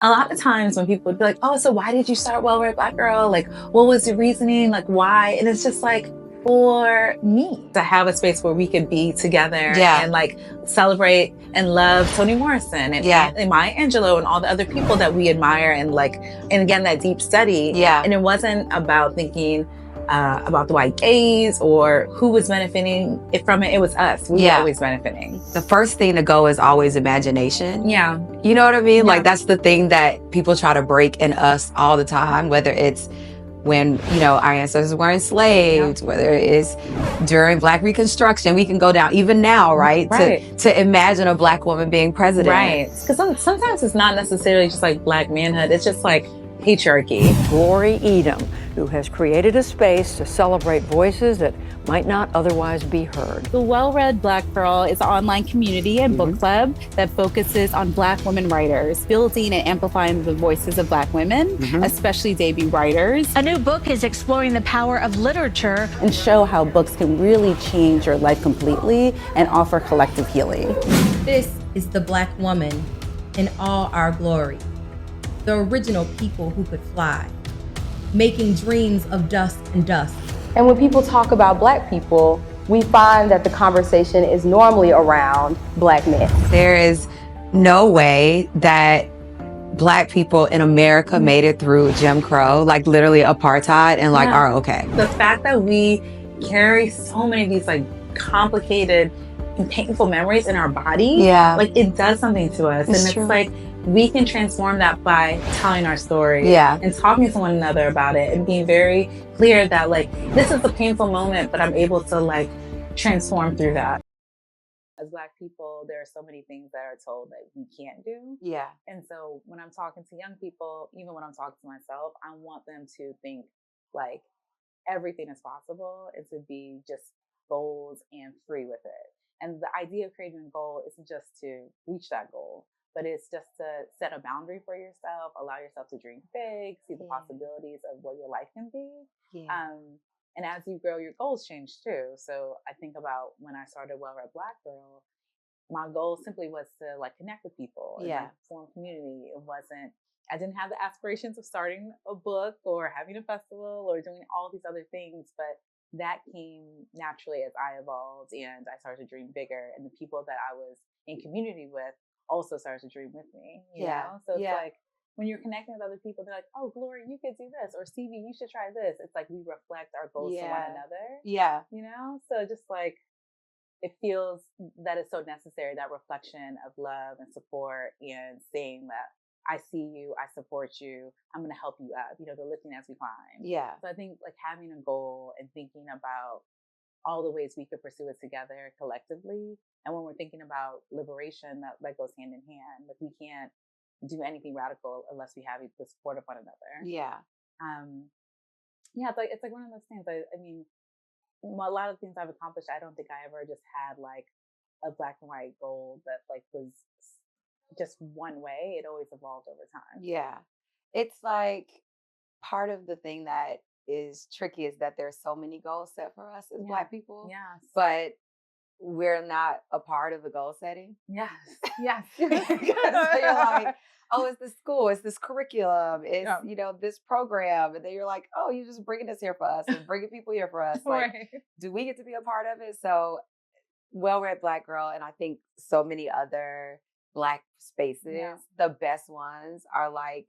A lot of times when people would be like, oh, so why did you start Well Read Black Girl? Like, what was the reasoning? Like, why? And it's just like, for me to have a space where we could be together and like celebrate and love Toni Morrison and Maya Angelou and all the other people that we admire and like, and again, that deep study. And it wasn't about thinking about the white gaze or who was benefiting from it. It was us. We were always benefiting. The first thing to go is always imagination. Yeah. You know what I mean? Like that's the thing that people try to break in us all the time, whether it's when, you know, our ancestors were enslaved, whether it's during Black Reconstruction, we can go down even now, right? To imagine a Black woman being president. Right. Because sometimes it's not necessarily just like Black manhood. It's just like patriarchy. Glory Edom, who has created a space to celebrate voices that might not otherwise be heard. The Well Read Black Girl is an online community and book club that focuses on Black women writers, building and amplifying the voices of Black women, especially debut writers. A new book is exploring the power of literature and show how books can really change your life completely and offer collective healing. This is the Black woman in all our glory, the original people who could fly, making dreams of dust and dust. And when people talk about Black people, we find that the conversation is normally around Black men. There is no way that Black people in America made it through Jim Crow, like literally apartheid, and like are okay. The fact that we carry so many of these like complicated and painful memories in our body, like it does something to us. It's like we can transform that by telling our story and talking to one another about it and being very clear that like this is a painful moment, but I'm able to like transform through that. As Black people, there are so many things that are told that we can't do. And so when I'm talking to young people, even when I'm talking to myself, I want them to think like everything is possible and to be just bold and free with it. And the idea of creating a goal isn't just to reach that goal, but it's just to set a boundary for yourself, allow yourself to dream big, see the possibilities of what your life can be. And as you grow, your goals change too. So I think about when I started Well Read Black Girl, my goal simply was to like connect with people and like, form community. It wasn't, I didn't have the aspirations of starting a book or having a festival or doing all these other things, but that came naturally as I evolved and I started to dream bigger. And the people that I was in community with also started to dream with me, you know? So it's like, when you're connecting with other people, they're like, oh, Glory, you could do this. Or Stevie, you should try this. It's like we reflect our goals to one another. You know? So just like, it feels that it's so necessary, that reflection of love and support and saying that I see you, I support you, I'm going to help you up, you know, the lifting as we climb. So I think like having a goal and thinking about all the ways we could pursue it together collectively. And when we're thinking about liberation, that goes hand in hand. Like we can't do anything radical unless we have the support of one another. It's like one of those things. I mean, a lot of things I've accomplished, I don't think I ever just had like a black and white goal that like was just one way. It always evolved over time. It's like part of the thing that is tricky is that there's so many goals set for us as Black people. But we're not a part of the goal setting. Yes. Because you're like, oh, it's this school, it's this curriculum, it's, you know, this program. And then you're like, oh, you're just bringing this here for us and bringing people here for us. Like, do we get to be a part of it? So Well Read Black Girl, and I think so many other Black spaces, the best ones are like,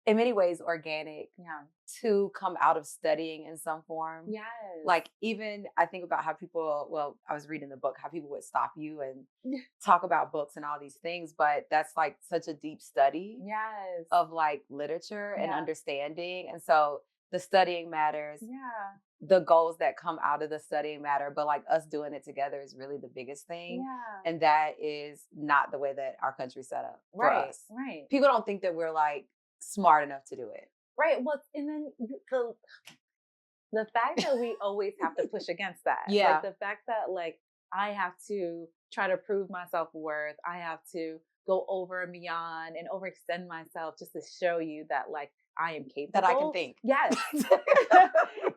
in many ways, organic to come out of studying in some form. Like even I think about how people, well, I was reading the book, how people would stop you and talk about books and all these things, but that's like such a deep study of like literature and understanding. And so the studying matters. The goals that come out of the studying matter, but like us doing it together is really the biggest thing. And that is not the way that our country's set up for us. People don't think that we're like smart enough to do it. Well, and then the fact that we always have to push against that. Like the fact that like I have to try to prove my self-worth. I have to go over and beyond and overextend myself just to show you that like I am capable. That I can think.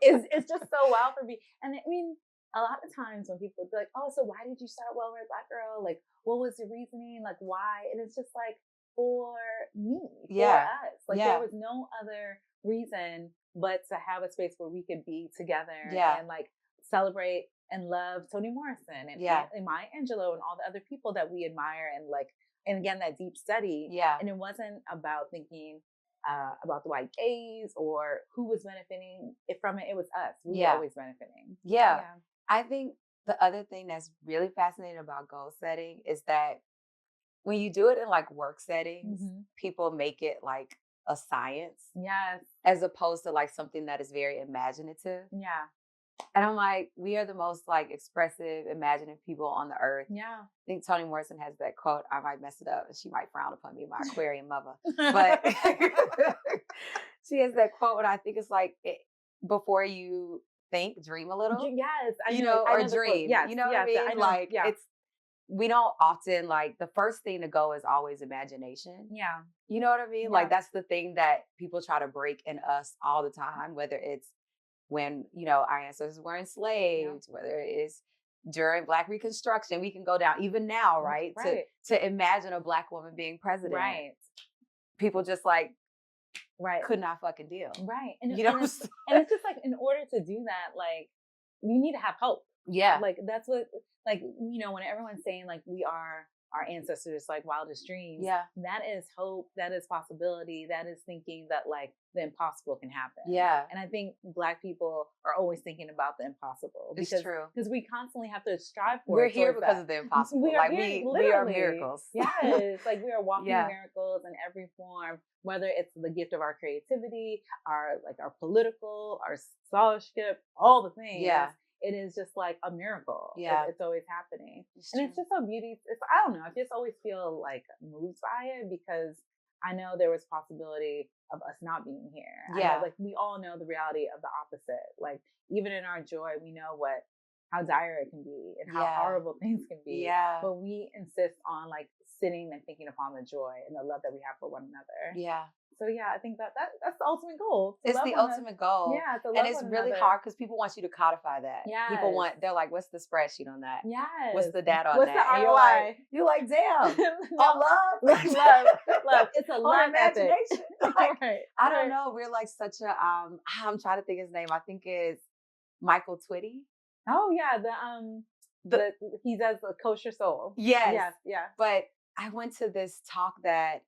It's just so wild for me. And I mean, a lot of times when people be like, oh, so why did you start Well Read Black Girl? Like, what was your reasoning? Like, why? And it's just like, for me, for Yeah. us. Like there was no other reason but to have a space where we could be together and like celebrate and love Toni Morrison and Maya Angelou and all the other people that we admire and like, and again, that deep study. Yeah. And it wasn't about thinking about the white gaze or who was benefiting from it. It was us. We were always benefiting. Yeah. I think the other thing that's really fascinating about goal setting is that when you do it in like work settings, people make it like a science. Yes. As opposed to like something that is very imaginative. Yeah. And I'm like, we are the most like expressive, imaginative people on the earth. Yeah. I think Toni Morrison has that quote. I might mess it up and she might frown upon me, my Aquarian mother. But she has that quote and I think it's like, before you think, dream a little. Yes. I know or dream. Yes, you know what I mean? Like it's, we don't often like, the first thing to go is always imagination. Yeah. You know what I mean? Yeah. Like that's the thing that people try to break in us all the time, whether it's when, you know, our ancestors were enslaved, whether it is during Black Reconstruction, we can go down even now, right? To imagine a Black woman being president. Right. People just like could not fucking deal. Right. And, you know, and it's just like, in order to do that, like you need to have hope. Yeah. Like that's what, like, you know, when everyone's saying like we are our ancestors like wildest dreams, that is hope, that is possibility, that is thinking that like the impossible can happen. Yeah. And I think Black people are always thinking about the impossible. It's true. Because we constantly have to strive for We're it. here because of the impossible. We are we are miracles. Yes. Like we are walking miracles in every form, whether it's the gift of our creativity, our political, our scholarship, all the things. Yeah. It is just like a miracle. Yeah. It's always happening. It's just so beautiful. I don't know. I just always feel like moved by it because I know there was possibility of us not being here. Yeah. I know, like we all know the reality of the opposite. Like even in our joy, we know how dire it can be and how horrible things can be. Yeah. But we insist on like sitting and thinking upon the joy and the love that we have for one another. Yeah. So yeah, I think that's the ultimate goal. It's the ultimate goal. Yeah, and it's really hard because people want you to codify that. Yeah, they're like, what's the spreadsheet on that? Yes. What's the data on what's that? The ROI? You're like, damn. Love. It's a love imagination. Like, right. I don't know. We're like such a I'm trying to think his name. I think it's Michael Twitty. Oh yeah, he does the kosher soul. Yes. Yeah. But I went to this talk that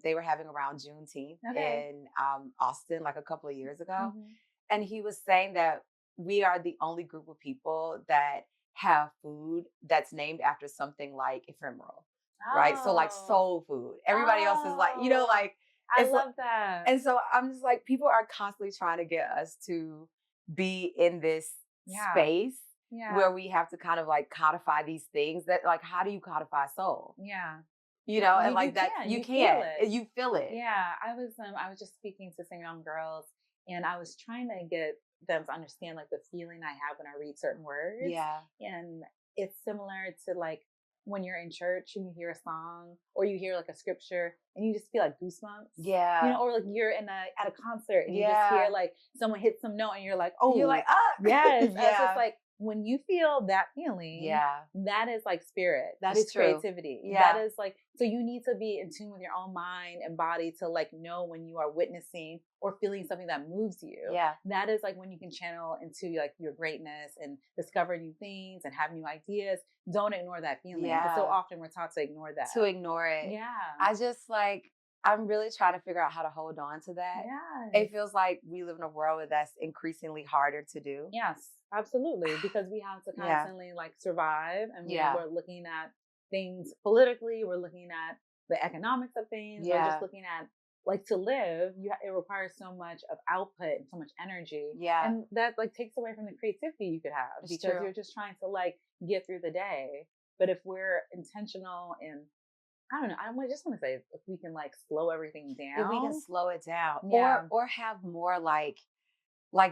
they were having around Juneteenth in Austin, like a couple of years ago. And he was saying that we are the only group of people that have food that's named after something like ephemeral, right? So like soul food. Everybody else is like, you know, like. I love that. And so I'm just like, people are constantly trying to get us to be in this space where we have to kind of like codify these things that like, how do you codify soul? Yeah. You know, and like that, you can't. You feel it. Yeah, I was just speaking to some young girls, and I was trying to get them to understand like the feeling I have when I read certain words. Yeah, and it's similar to like when you're in church and you hear a song or you hear like a scripture and you just feel like goosebumps. Yeah, you know, or like you're at a concert and you just hear like someone hit some note and you're like, oh, you're like, yes, It's just like. When you feel that feeling, that is like spirit. That is creativity. Yeah. That is like, so you need to be in tune with your own mind and body to like know when you are witnessing or feeling something that moves you. Yeah. That is like when you can channel into like your greatness and discover new things and have new ideas. Don't ignore that feeling. Yeah. Because so often we're taught to ignore that. To ignore it. Yeah. I just like, I'm really trying to figure out how to hold on to that. Yeah. It feels like we live in a world where that's increasingly harder to do. Yes, absolutely. Because we have to constantly like survive and we're looking at things politically, we're looking at the economics of things, we're just looking at like to live, it requires so much of output and so much energy. Yeah. And that like takes away from the creativity you could have because you're just trying to like get through the day. But if we're intentional in I don't know. I just want to say if we can like slow everything down. If we can slow it down. Yeah. Or have more like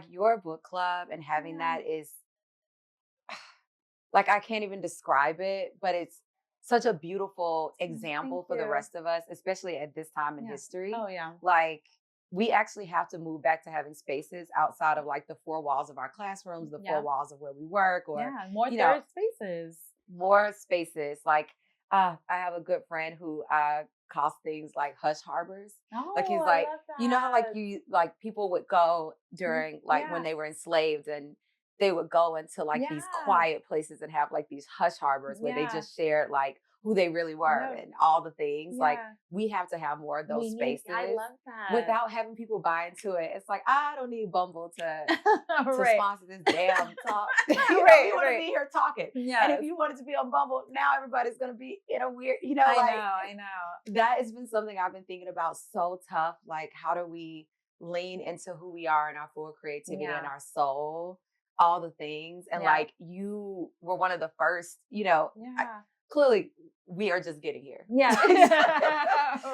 your book club and having that is like, I can't even describe it, but it's such a beautiful example for the rest of us, especially at this time in history. Oh yeah. Like we actually have to move back to having spaces outside of like the four walls of our classrooms, the four walls of where we work or more third spaces. More spaces. Like I have a good friend who calls things like hush harbors. Oh, Like he's I like, love you know how like that. you like people would go during like when Yeah. they were enslaved and they would go into like these quiet places and have like these hush harbors where they just shared like who they really were and all the things. Like we have to have more of those spaces. I love that. Without having people buy into it. It's like, I don't need Bumble to sponsor this damn talk. You want to be here talking. And if you wanted to be on Bumble, now everybody's going to be in a weird, I know. That has been something I've been thinking about so tough. Like, how do we lean into who we are and our full creativity and our soul, all the things. And like, you were one of the first, clearly we are just getting here. Yeah.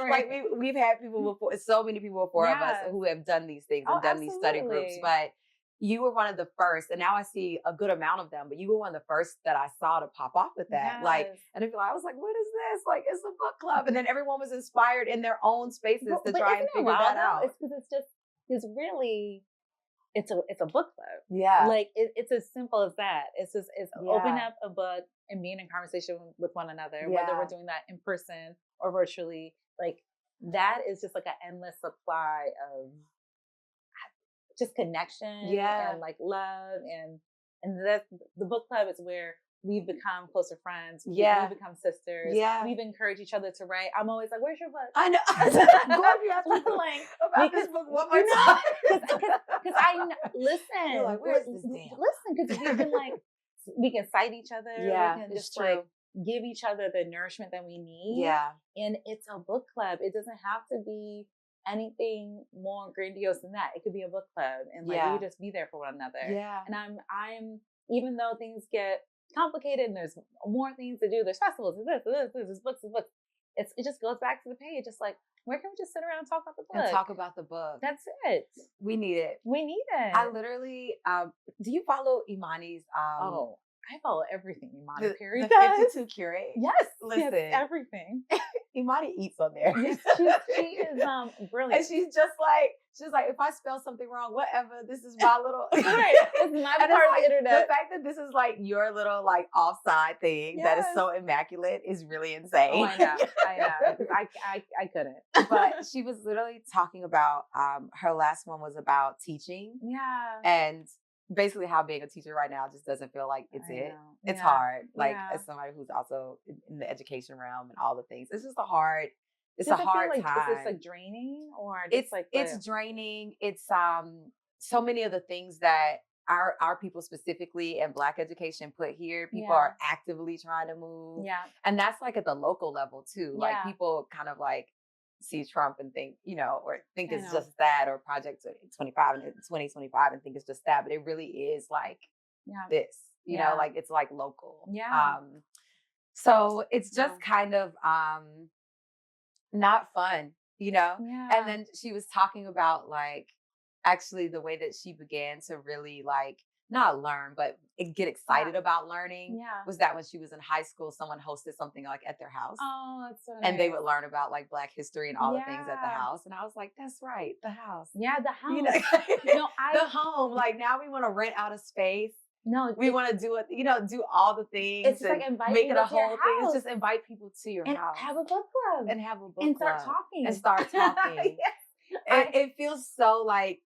Like we've had people before, so many people before of us who have done these things and done these study groups, but you were one of the first, and now I see a good amount of them, but you were one of the first that I saw to pop off with that. Like, and I was like, what is this? Like, it's a book club. And then everyone was inspired in their own spaces to try and figure that out. It's because it's really, it's a book club. Yeah. Like it's as simple as that. It's open up a book and being in conversation with one another, whether we're doing that in person or virtually. Like that is just like an endless supply of just connection and like love and that the book club is where we've become closer friends. We've become sisters. Yeah. We've encouraged each other to write. I'm always like, where's your book? I know. Go if you have to blank about this book one more time. Because I know, listen. You're like, where's this damn? Listen, because we can like, we can cite each other. Yeah, we can just like give each other the nourishment that we need. Yeah. And it's a book club. It doesn't have to be anything more grandiose than that. It could be a book club and like we just be there for one another. Yeah. And I'm even though things get complicated and there's more things to do, there's festivals, there's books, it just goes back to the page. Just like, where can we just sit around and talk about the book? And talk about the book. That's it. We need it. We need it. I literally, do you follow Imani's? I follow everything Imani period. The 52 curate. Yes. Listen. Yes, everything. Imani eats on there. She is brilliant. And she's like, if I spell something wrong, whatever, this is my little right. This is my part of the internet. The fact that this is like your little like offside thing that is so immaculate is really insane. Oh, I know. I couldn't. But she was literally talking about her last one was about teaching. Yeah. And basically how being a teacher right now just doesn't feel like it's It's hard. Like as somebody who's also in the education realm and all the things, it's just a hard time. Is this like draining or it's draining. It's so many of the things that our people specifically and Black education put here, people are actively trying to move. Yeah. And that's like at the local level too. Like people kind of like see Trump and think, or think it's just that, or Project 25 and 2025 and think it's just that, but it really is like this, you know, like it's like local. Yeah. So it's just kind of not fun, Yeah. And then she was talking about like actually the way that she began to really like not learn, but get excited about learning was that when she was in high school, someone hosted something like at their house. Oh, that's so nice. And they would learn about like Black history and all the things at the house. And I was like, that's right, the house. Yeah, the house. You know, the home. Like now we want to rent out a space. No, we want to do it, do all the things. It's like invite make it a people to your whole thing. It's house. just invite people to your and house. have a book club. And have a book and club. Start talking. It feels so like,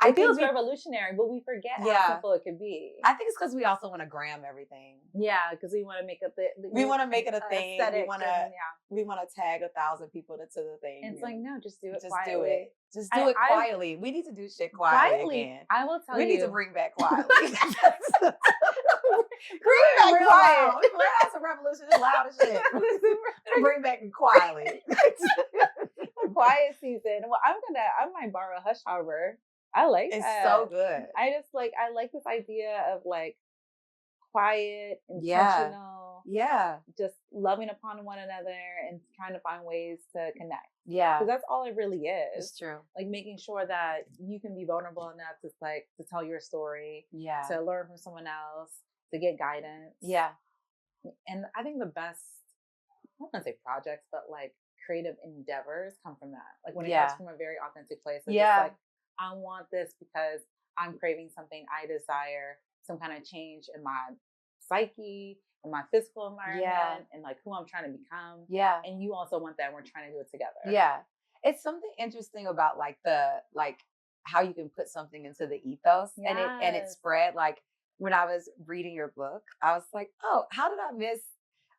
it feels revolutionary, but we forget how simple it could be. I think it's because we also want to gram everything. Yeah, because we want to make it we want to make it a thing. We want to tag 1,000 people into the thing. And it's like, no, just do it just quietly. Do it. Just do it quietly. We need to do shit quietly again. I will tell you. We need to bring back quietly. Bring back quiet. We're House of Revolution is loud as shit. Bring back quietly. Quiet season. Well, I might borrow Hush Harbor. I like it's that. So good. I like this idea of like quiet, intentional, just loving upon one another and trying to find ways to connect. Yeah. Because that's all it really is. It's true. Like making sure that you can be vulnerable enough to tell your story. Yeah. To learn from someone else, to get guidance. Yeah. And I think the best, I don't want to say projects, but like creative endeavors come from that. Like when it comes from a very authentic place. It's just like, I want this because I'm craving something, I desire some kind of change in my psyche and my physical environment and like who I'm trying to become. Yeah. And you also want that, and we're trying to do it together. Yeah. It's something interesting about like how you can put something into the ethos and it spread. Like when I was reading your book, I was like, oh, how did I miss?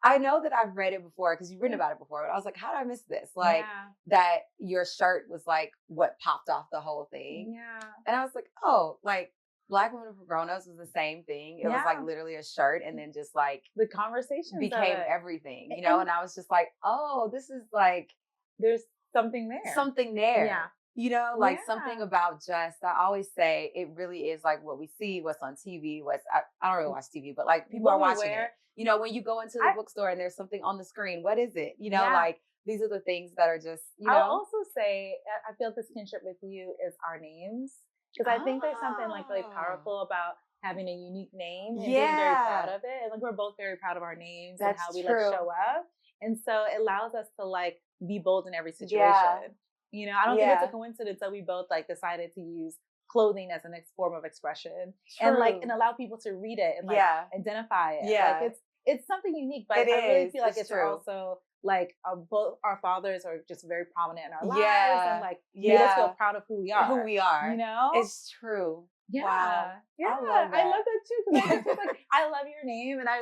I know that I've read it before because you've written about it before, but I was like, how did I miss this? Like that your shirt was like what popped off the whole thing. Yeah. And I was like, oh, like Black Women for Grown-Ups was the same thing. It was like literally a shirt, and then just like the conversation became everything, you know? And I was just like, oh, this is like, there's something there. Something there. Yeah. You know, like something about just, I always say it really is like what we see, what's on TV, I don't really watch TV, but like people are watching it. You know, when you go into the bookstore and there's something on the screen, what is it? You know, like these are the things that are just, you know. I'll also say, I feel this kinship with you is our names. Because I think there's something like really powerful about having a unique name and being very proud of it. And like we're both very proud of our names and how we like show up. And so it allows us to like be bold in every situation. You know, I don't think it's a coincidence that we both like decided to use clothing as the next form of expression and allow people to read it and like identify it. Like it's something unique, but I really feel like it's also like both our fathers are just very prominent in our lives and like made us feel proud of who we are. You know? It's true. Yeah. Wow. Yeah. I love that too. Because I just like, I love your name. And I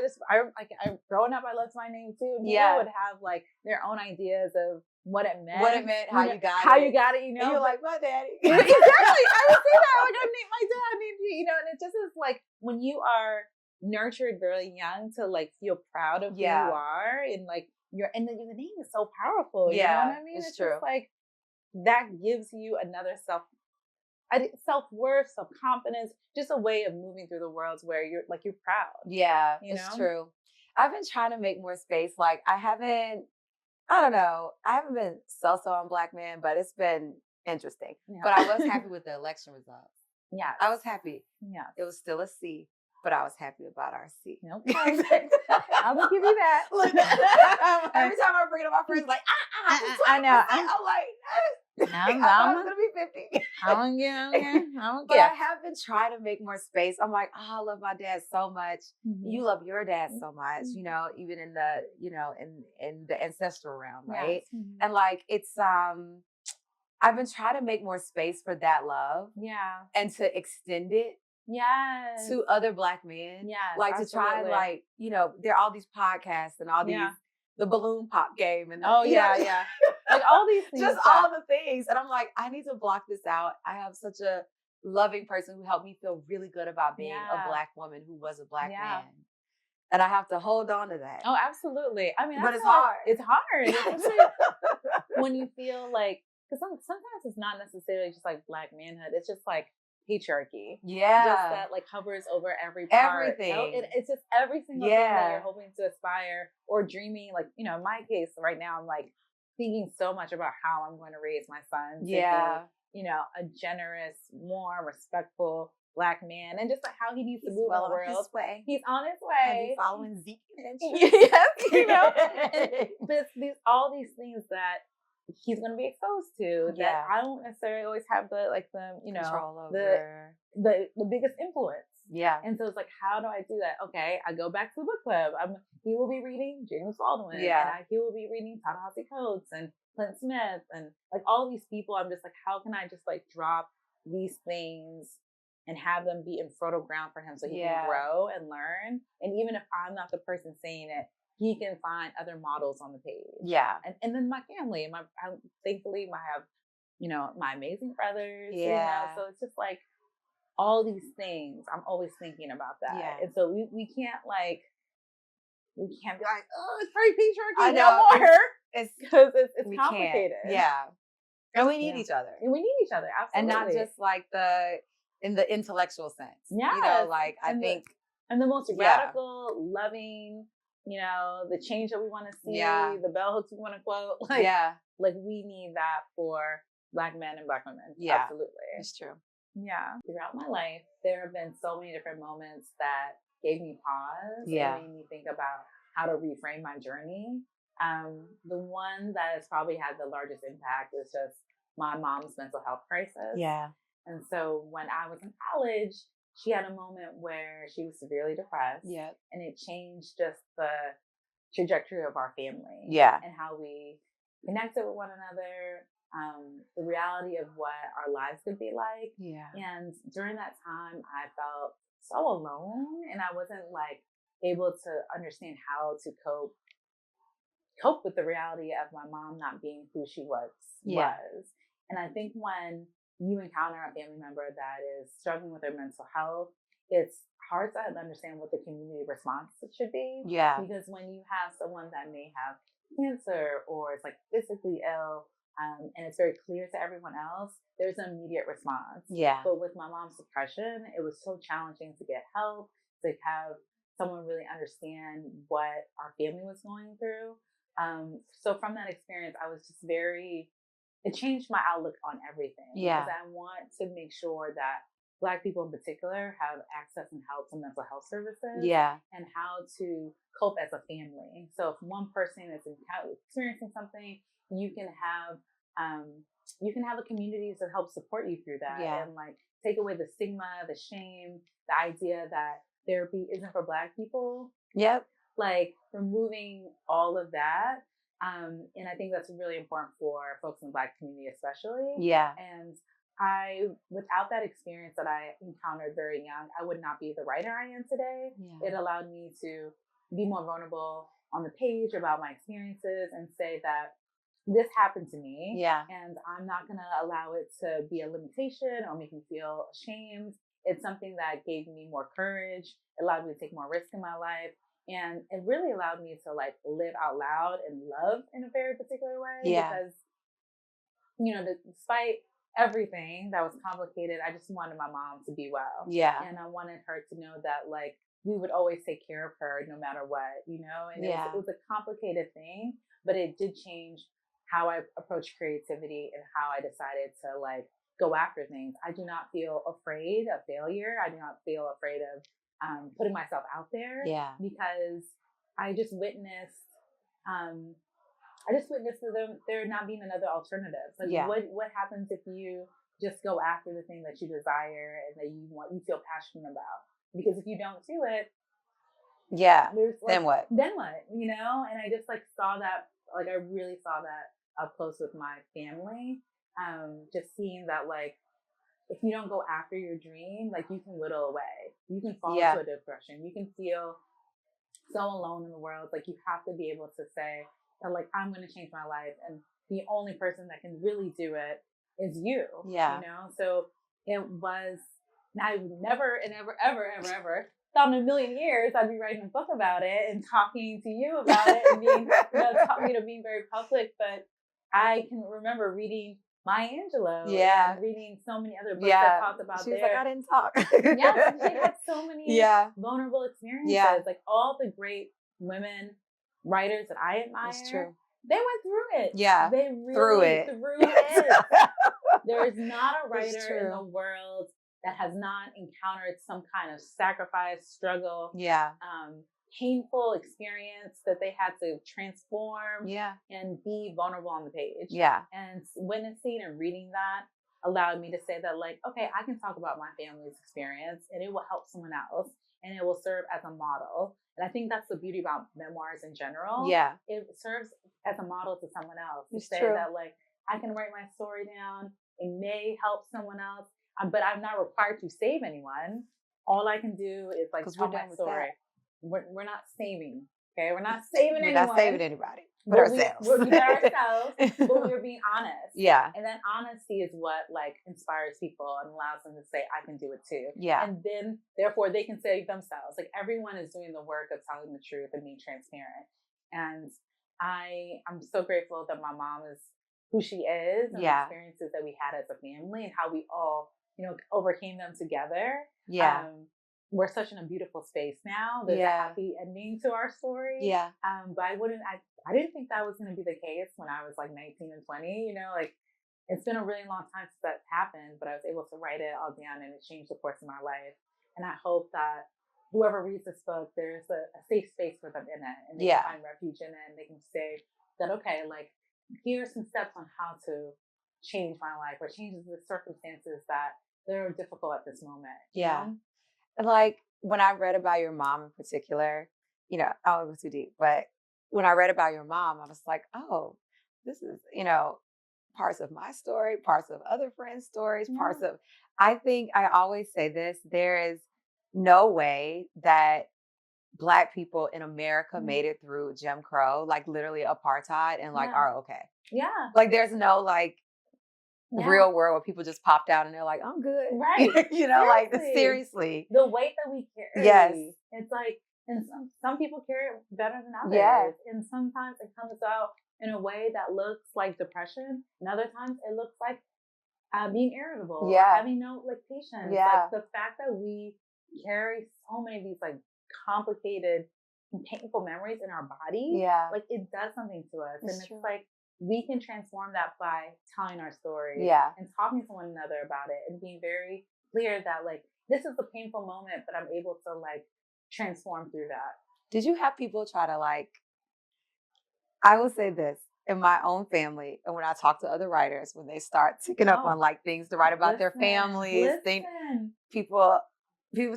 growing up, I loved my name too. And people would have like their own ideas of what it meant, how you got it, you know. And you're like, my daddy. Exactly. I would say that. Like, my dad named you, you know, and it just is like when you are nurtured really young to like feel proud of who you are and like and then the name is so powerful. You know what I mean? It's true. Just like that gives you another self-worth, self-confidence, just a way of moving through the world where you're proud. Yeah, it's true. I've been trying to make more space. Like I haven't been so on Black men, but it's been interesting. Yeah. But I was happy with the election results. Yeah. I was happy. Yeah. It was still a C, but I was happy about our C. Okay. I will give you that. Look, every time I bring it up, my friends like, I know. I'm like, I'm going to be 50. I don't care. But I have been trying to make more space. I'm like, I love my dad so much. Mm-hmm. You love your dad so much, you know, even in the, you know, in the ancestral realm, right? Yes. Mm-hmm. And like, it's, I've been trying to make more space for that love. Yeah. And to extend it. Yes. To other Black men. Yes. Like absolutely. To try and like, you know, there are all these podcasts and all these, the balloon pop game and like all these things. Just all the things. And I'm like, I need to block this out. I have such a loving person who helped me feel really good about being a Black woman who was a Black man. And I have to hold on to that. Oh, absolutely. I mean, but it's hard. It's hard. When you feel like, because sometimes it's not necessarily just like Black manhood. It's just like patriarchy. Yeah. Just that like hovers over every part. Everything. You know, it's just every single thing that you're hoping to aspire or dreaming. Like, you know, in my case right now, I'm like thinking so much about how I'm going to raise my son to be, you know, a generous, warm, respectful Black man, and just like how he needs to move in the world. He's on his way. He's following Zeke. Yes, you know. But all these things that he's going to be exposed to that I don't necessarily always have the you know, control over. the biggest influence. Yeah. And so it's like, how do I do that? Okay, I go back to the book club. He will be reading James Baldwin. Yeah. And he will be reading Ta-Nehisi Coates and Clint Smith and like all these people. I'm just like, how can I just like drop these things and have them be in fertile ground for him so he can grow and learn. And even if I'm not the person saying it, he can find other models on the page. Yeah. And then my family, thankfully I have, you know, my amazing brothers. Yeah. You know, so it's just like all these things. I'm always thinking about that. Yeah. And so we can't be like, oh, it's very patriarchy. I know. No more. It's because it's complicated. Can't. Yeah. And we need each other. And we need each other. Absolutely. And not just like in the intellectual sense. Yeah. You know, like I think. And the most radical, loving, you know, the change that we want to see, the bell hooks we want to quote. Like, like we need that for Black men and Black women. Yeah. Absolutely. It's true. Yeah. Throughout my life, there have been so many different moments that gave me pause. Yeah. And made me think about how to reframe my journey. The one that has probably had the largest impact is just my mom's mental health crisis. Yeah. And so when I was in college, she had a moment where she was severely depressed. Yeah. And it changed just the trajectory of our family. Yeah. And how we connected with one another, the reality of what our lives could be like. Yeah. And during that time, I felt so alone, and I wasn't like able to understand how to cope with the reality of my mom not being who she was. And I think when you encounter a family member that is struggling with their mental health, it's hard to understand what the community response should be. Yeah. Because when you have someone that may have cancer or is like physically ill, and it's very clear to everyone else, there's an immediate response. Yeah. But with my mom's depression, it was so challenging to get help, to have someone really understand what our family was going through. So from that experience, I was just it changed my outlook on everything. Yeah. Because I want to make sure that Black people in particular have access and help to mental health services. Yeah. And how to cope as a family. So if one person is experiencing something, you can have a community to help support you through that. Yeah. And like take away the stigma, the shame, the idea that therapy isn't for Black people. Yep. Like removing all of that. And I think that's really important for folks in the Black community, especially. Yeah. And without that experience that I encountered very young, I would not be the writer I am today. Yeah. It allowed me to be more vulnerable on the page about my experiences and say that this happened to me. Yeah. And I'm not going to allow it to be a limitation or make me feel ashamed. It's something that gave me more courage. It allowed me to take more risk in my life. And it really allowed me to like live out loud and love in a very particular way. Yeah. Because, despite everything that was complicated, I just wanted my mom to be well. Yeah. And I wanted her to know that like we would always take care of her no matter what, and Yeah. it was a complicated thing, but it did change how I approach creativity and how I decided to like go after things. I do not feel afraid of failure. I do not feel afraid of putting myself out there. Yeah. Because I just witnessed there not being another alternative. Like Yeah. what happens if you just go after the thing that you desire and that you feel passionate about? Because if you don't do it, yeah, there's like, then what? Then what? And I just like saw that, like I really saw that up close with my family. Just seeing that like if you don't go after your dream, like you can whittle away. You can fall into a depression. You can feel so alone in the world. Like you have to be able to say that like I'm going to change my life, and the only person that can really do it is you. Yeah. So it was. I would never and ever thought in a million years I'd be writing a book about it and talking to you about it and being being very public. But I can remember reading My Angelou. Yeah. And reading so many other books that talked about She was like, I didn't talk. Yes, she had so many vulnerable experiences. Yeah. Like all the great women writers that I admire. That's true. They went through it. Yeah. They really through it. There is not a writer in the world that has not encountered some kind of sacrifice, struggle, painful experience that they had to transform and be vulnerable on the page. Yeah. And witnessing and reading that allowed me to say that like, okay, I can talk about my family's experience and it will help someone else and it will serve as a model. And I think that's the beauty about memoirs in general. Yeah. It serves as a model to someone else. It's to say true. that like, I can write my story down. It may help someone else, but I'm not required to save anyone. All I can do is like tell my story. We're not saving, okay? We're not saving anyone. We're not saving anybody, but ourselves. We're ourselves, but we're being honest. Yeah. And that honesty is what like inspires people and allows them to say, I can do it too. Yeah. And then therefore they can save themselves. Like everyone is doing the work of telling the truth and being transparent. And I'm so grateful that my mom is who she is and the experiences that we had as a family and how we all, overcame them together. Yeah. We're such in a beautiful space now. There's a happy ending to our story. Yeah. But I didn't think that was going to be the case when I was like 19 and 20, like it's been a really long time since that happened, but I was able to write it all down and it changed the course of my life. And I hope that whoever reads this book, there's a safe space for them in it and they can find refuge in it and they can say that, okay, like here's some steps on how to change my life or change the circumstances that they're difficult at this moment. Yeah. like when I read about your mom in particular, you know, I won't go too deep, but when I read about your mom, I was like, oh, this is, you know, parts of my story, parts of other friends' stories, parts of, I think I always say this, there is no way that Black people in America made it through Jim Crow, like literally apartheid, and like are okay. Yeah. Like there's no like real world where people just popped out and they're like, I'm good. Right. You know, like seriously. The weight that we carry. Yes. It's like, and some people carry it better than others. Yes. And sometimes it comes out in a way that looks like depression. And other times it looks like being irritable. Or having no like patience. Like the fact that we carry so many of these like complicated and painful memories in our body. Like it does something to us. It's like we can transform that by telling our stories and talking to one another about it and being very clear that like this is a painful moment, but I'm able to like transform through that. Did you have people try to like, I will say this, in my own family, and when I talk to other writers, when they start ticking up on like things to write about their families, people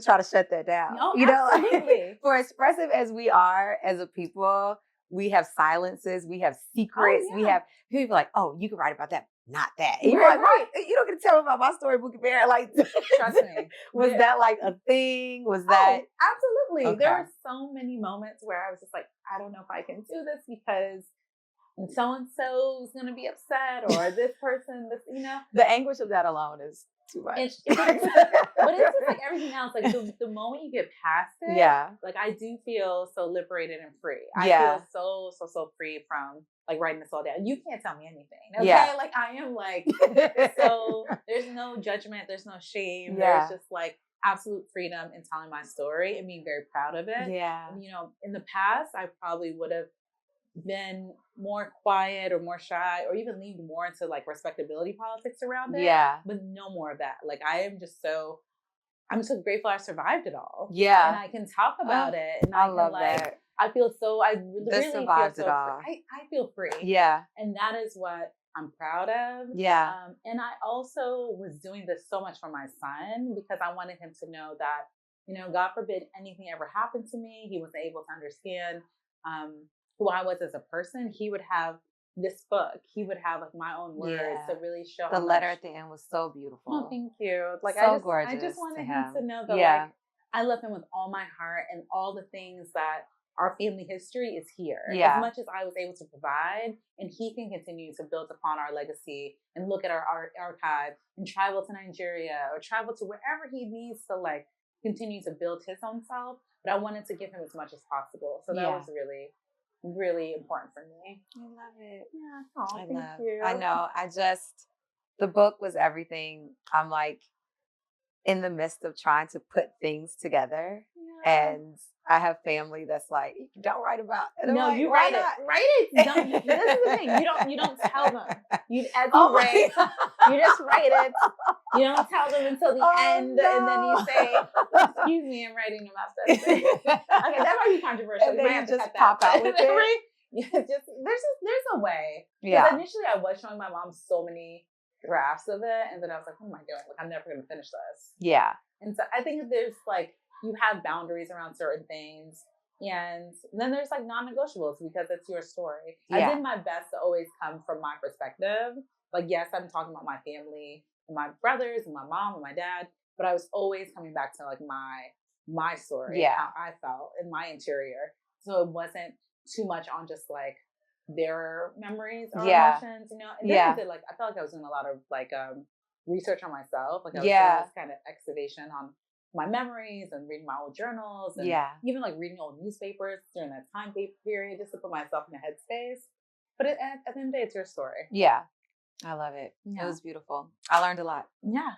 try to shut that down. Oh, you know, absolutely. Like, for expressive as we are as a people, we have silences, we have secrets, we have people like, oh, you can write about that, not that. And you're like, right. You don't get to tell me about my story, Bookie Bear. Like, trust me. Was that like a thing? Was that? Absolutely. Okay. There were so many moments where I was just like, I don't know if I can do this because so-and-so is going to be upset or this person, this, you know. The anguish of that alone is too much. But it's just like everything else. Like the moment you get past it, like I do feel so liberated and free. I feel so free from like writing this all down. You can't tell me anything. Okay. Like I am like, so there's no judgment. There's no shame. There's just like absolute freedom in telling my story and being very proud of it. Yeah. And, you know, in the past, I probably would have been more quiet or more shy or even leaned more into like respectability politics around it. Yeah. But no more of that. Like I'm so grateful I survived it all. Yeah. And I can talk about it. And I love that. I feel so, I really feel so it all. free. I feel free. Yeah. And that is what I'm proud of. Yeah. And I also was doing this so much for my son because I wanted him to know that, you know, God forbid anything ever happened to me. He wasn't able to understand who I was as a person. He would have this book. He would have like my own words to really show. The letter at the end was so beautiful. Oh, thank you. Like so gorgeous. I just wanted him to know that like I love him with all my heart and all the things that our family history is here. As much as I was able to provide, and he can continue to build upon our legacy and look at our archive and travel to Nigeria or travel to wherever he needs to like continue to build his own self. But I wanted to give him as much as possible. So that was really, really important for me. I love it. Yeah. Oh, thank you. I know. The book was everything. I'm like in the midst of trying to put things together. And I have family that's like, don't write about it. No, like, you write it. Write it. This is the thing. You don't tell them. As you write, you just write it. You don't tell them until the end, and then you say, "Excuse me, I'm writing about this." Okay, that might be controversial. And then you just pop out with it. Right? There's a way. Yeah. Initially, I was showing my mom so many drafts of it, and then I was like, "What am I doing? Like, I'm never going to finish this." Yeah. And so I think that there's like, you have boundaries around certain things. And then there's like non-negotiables because it's your story. I did my best to always come from my perspective. Like, yes, I'm talking about my family and my brothers and my mom and my dad, but I was always coming back to like my story, how I felt in my interior. So it wasn't too much on just like their memories or emotions, you know? And then I did like, I felt like I was doing a lot of like research on myself. Like I was doing this kind of excavation on my memories and reading my old journals and even like reading old newspapers during that time period just to put myself in a headspace. But at the end of the day, it's your story. Yeah. I love it. It was beautiful. I learned a lot. Yeah.